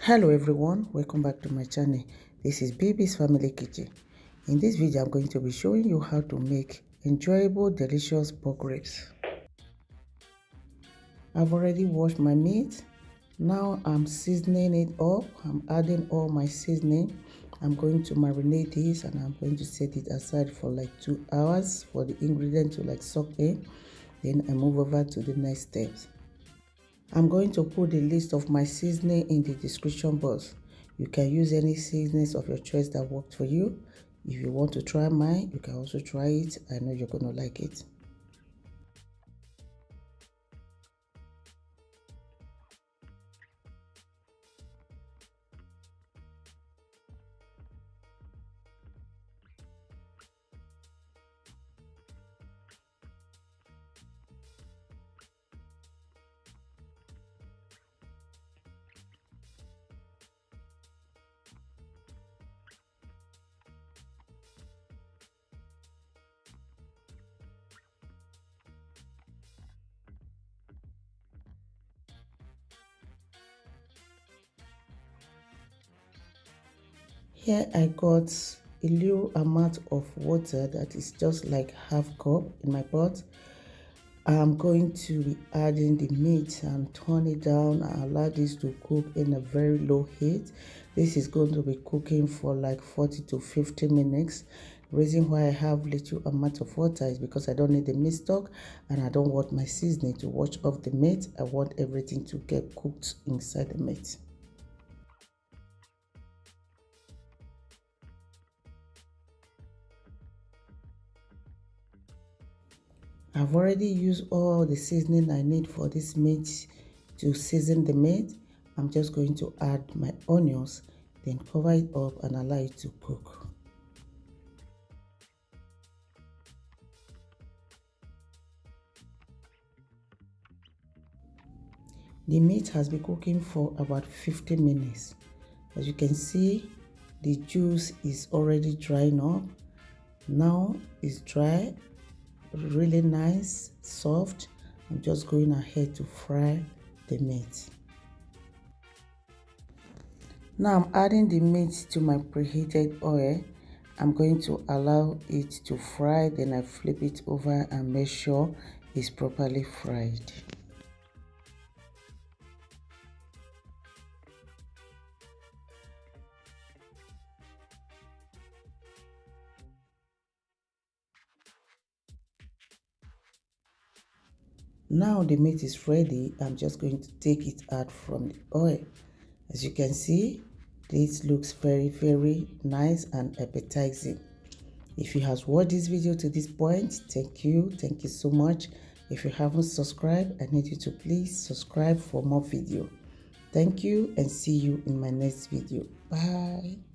Hello everyone, welcome back to my channel. This is Baby's Family Kitchen. In this video I'm going to be showing you how to make enjoyable delicious pork ribs. I've already washed my meat. Now I'm seasoning it up. I'm adding all my seasoning. I'm going to marinate this and I'm going to set it aside for like 2 hours for the ingredient to soak in. Then I move over to the next steps. I'm going to put the list of my seasoning in the description box. You can use any seasonings of your choice that worked for you. If you want to try mine, you can also try it. I know you're going to like it. Here I got a little amount of water that is just like half cup in my pot. I'm going to be adding the meat and turn it down and allow this to cook in a very low heat. This is going to be cooking for like 40 to 50 minutes. The reason why I have little amount of water is because I don't need the meat stock and I don't want my seasoning to wash off the meat. I want everything to get cooked inside the meat. I've already used all the seasoning I need for this meat to season the meat. I'm just going to add my onions, then cover it up and allow it to cook. The meat has been cooking for about 50 minutes. As you can see, the juice is already drying up. Now it's dry, really nice, soft. I'm just going ahead to fry the meat. Now I'm adding the meat to my preheated oil. I'm going to allow it to fry, then I flip it over and make sure it's properly fried. Now the meat is ready. I'm just going to take it out from the oil. As you can see, this looks very nice and appetizing. If you have watched this video to this point, thank you so much. If you haven't subscribed, I need you to please subscribe for more video. Thank you and see you in my next video. Bye.